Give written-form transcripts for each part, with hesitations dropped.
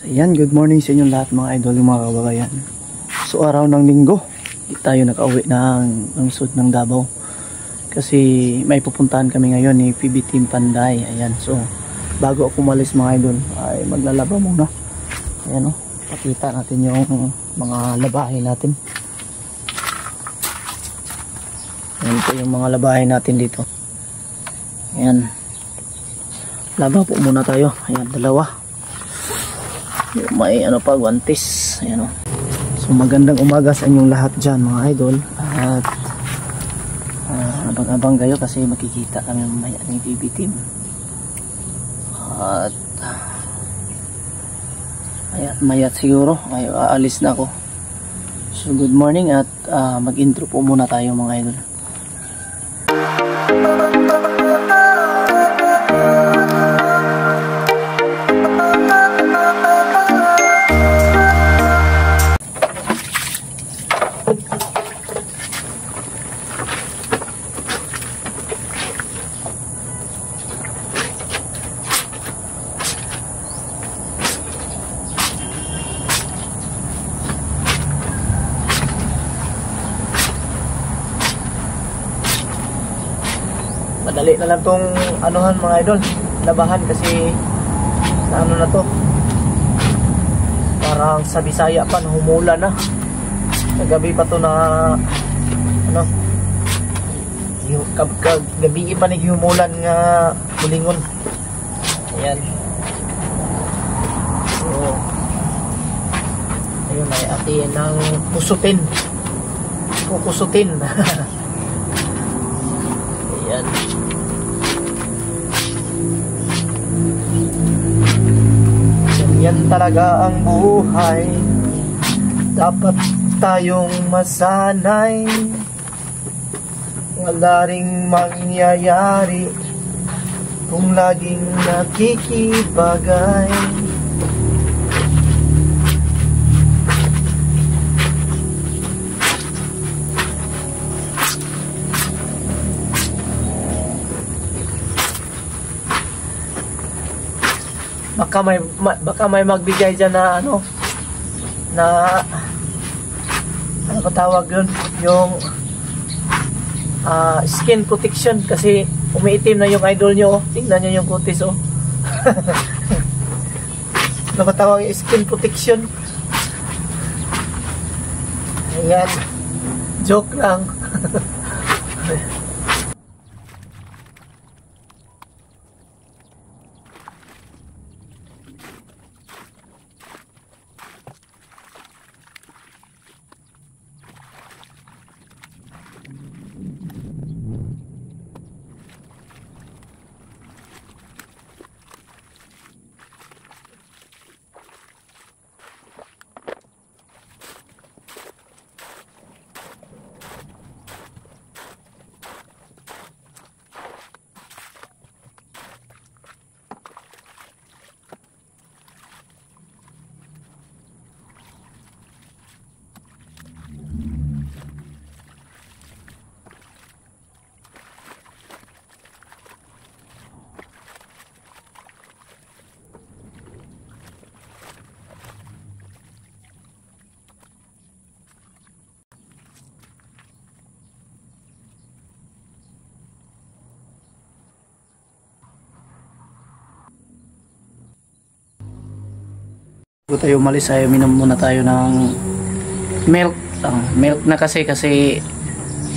Ayan, good morning sa inyong lahat mga idol, mga kababayan. So araw ng linggo, di tayo nakauwi ng lungsod ng Davao. Kasi may pupuntahan kami ngayon ni PB Team Panday. Ayan, so bago ako umalis mga idol, ay maglalaba muna. Ayan o, pakita natin yung mga labahin natin. Ayan po yung mga labahin natin dito. Ayan, laba po muna tayo. Ayan, dalawa. May ano pa, guantes. Ayan o. So magandang umaga sa inyong lahat dyan mga idol. At abang-abang kayo kasi makikita kami mamaya ng PB Team. At mayat siguro ay aalis na ako. So good morning at mag-intro po muna tayo mga idol. Madali na lang tong anuhan mga idol, labahan kasi na ano na to, parang sa Bisaya pa, humula na. Kagabi pa to na ano, gabi pa ni humulan nga bulingon. Ayan, so ayun ay atin ng kukusutin. Ayan. Yan talaga ang buhay, dapat tayong masanay. Wala ring mangyayari kung laging nakikibagay. Baka may magbigay dyan na ano ba tawag yun, yung skin protection kasi umiitim na yung idol nyo. Tingnan nyo yung kutis oh. Ano ba tawag yung skin protection? Ayan, joke lang. Bago tayo umalis ay minom muna tayo ng milk. Milk na kasi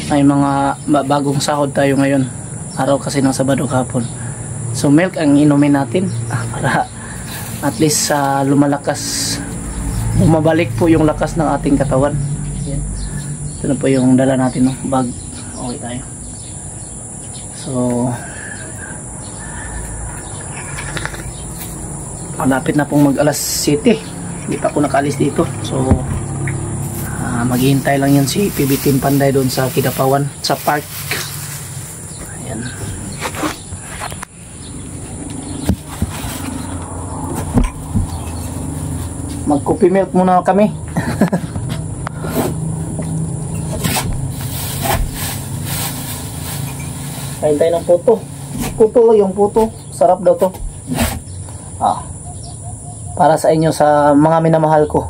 may mga bagong sahod tayo ngayon. Araw kasi ng Sabado kahapon. So milk ang inumin natin para at least lumalakas, bumabalik po yung lakas ng ating katawan. Yan. Ito na po yung dala natin, no? Bag. Okay tayo. So malapit na pong mag alas 7. Hindi pa ako nakaalis dito. So maghihintay lang yan si PB Team Panday doon sa Kidapawan, sa park. Ayan. Mag coffee milk muna kami. Kain tayo ng puto. Puto, yung puto. Sarap daw to. para sa inyo sa mga minamahal ko.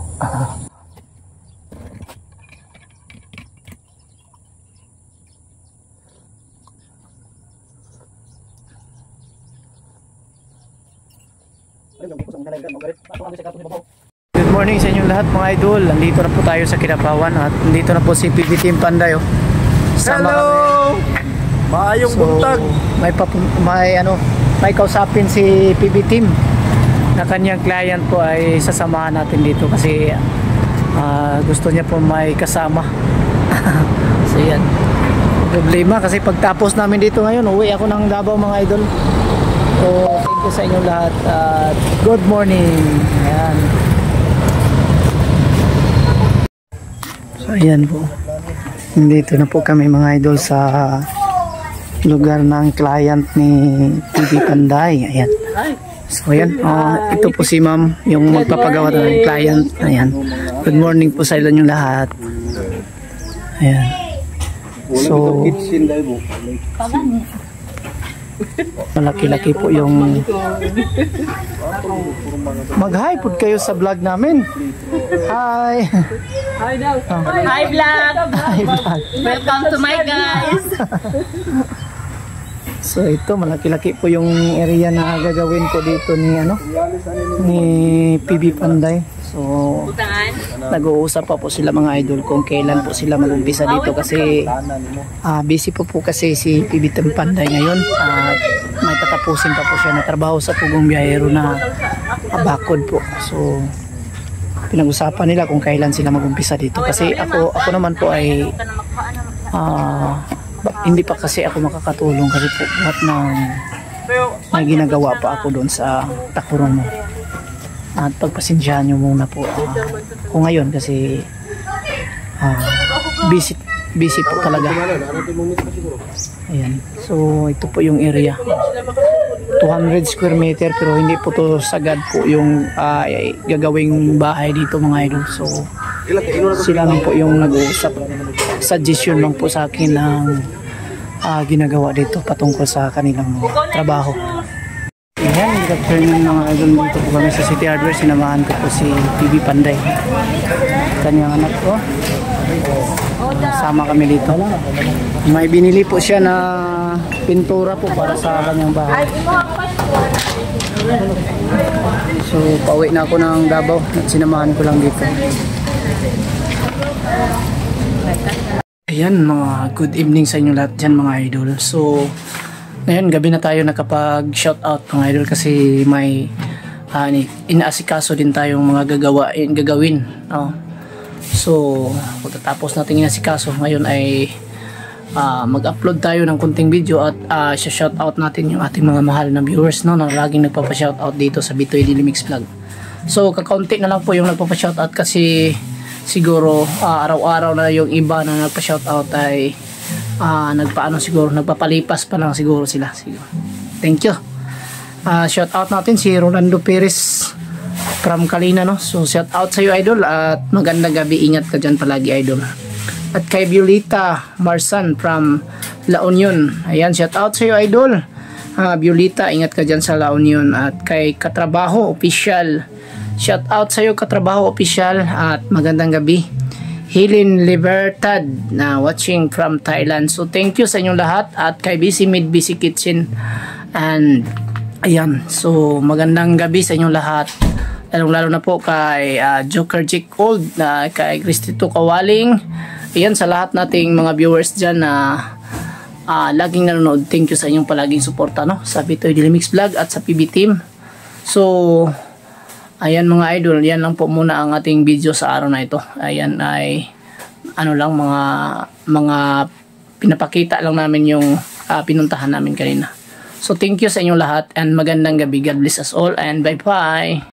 Good morning sa inyong lahat mga idol. Nandito na po tayo sa Kinabawan at nandito na po si PB Team Panday. Hello! Maayong buntag. May kausapin si PB Team na kanyang client po ay sasamahan natin dito kasi gusto niya po may kasama. So yan. Problema kasi pagtapos namin dito ngayon, uwi ako ng Davao mga idol. So thank you sa inyong lahat at good morning. Ayan. So ayan po. Dito na po kami mga idol sa lugar ng client ni PB Panday. Ayan. So ayan, ito po si ma'am, yung magpapagawa ng client. Ayan. Good morning po sa inyong lahat. Ayan. So malaki-laki po yung mag-hi po kayo sa vlog namin. Hi. Hi daw. Hi vlog. Hi vlog. Welcome to my guys. So ito malaki-laki po yung area na gagawin ko dito ni PB Panday. So nag-uusap pa po sila mga idol kung kailan po sila mag-umpisa dito kasi busy po kasi si PB Panday ngayon at may tatapusin pa po siya na trabaho sa Pugong Biyahero na bakod po. So pinag-usapan nila kung kailan sila mag-umpisa dito kasi ako naman po ay hindi pa kasi ako makakatulong kasi po buhat ng may ginagawa pa ako doon sa Takuron mo. At pagpasensyahan nyo muna po ako ngayon kasi busy po talaga. Ayan. So ito po yung area. 200 square meter pero hindi po to sagad po yung gagawing bahay dito mga idol. So sila lang po yung nag-uusap. Suggestion lang po sa akin ng ginagawa dito patungkol sa kanilang trabaho. Ayan, good afternoon mga idol, dito po kami sa City Hardware. Sinamahan ko po si PB Panday, kanyang anak ko. Sama kami dito. May binili po siya na pintura po para sa kanyang bahay. So pauwi na ako ng Davao at sinamahan ko lang dito. Ayan, mga good evening sa inyo lahat dyan mga idol. So ngayon gabi na tayo nakapag shoutout mga idol kasi may inaasikaso din tayong mga gagawin. So pagkatapos natin inasikaso ngayon ay mag-upload tayo ng kunting video at shoutout natin yung ating mga mahal na viewers na laging nagpapa-shoutout dito sa Bitoy Daily Mix Vlog. So kakaunti na lang po yung nagpapa-shoutout kasi siguro araw-araw na yung iba na nagpa-shoutout ay nagpapalipas pa lang siguro sila. Thank you. Shout out natin si Rolando Perez from Kalina, no? So shout out sa iyo idol at magandang gabi, ingat ka dyan palagi idol. At kay Violeta Marsan from La Union, ayan, shout out sa iyo idol. Violeta, ingat ka dyan sa La Union. At kay Katrabaho Official, shout out sa iyo Katrabaho Official at magandang gabi. Helen Libertad na watching from Thailand. So thank you sa inyong lahat at kay Busy Mid Busy Kitchen. And ayan, so magandang gabi sa inyong lahat. Lalo na po kay Joker Jick Old, na kay Cristito Kawaling. Ayan, sa lahat nating mga viewers dyan na laging nanonood. Thank you sa inyong palaging suporta, no? Sa Bitoy Daily Mix Vlog at sa PB Team. So ayan mga idol, yan lang po muna ang ating video sa araw na ito. Ayan ay mga pinapakita lang namin yung pinuntahan namin kanina. So thank you sa inyong lahat and magandang gabi. God bless us all and bye bye.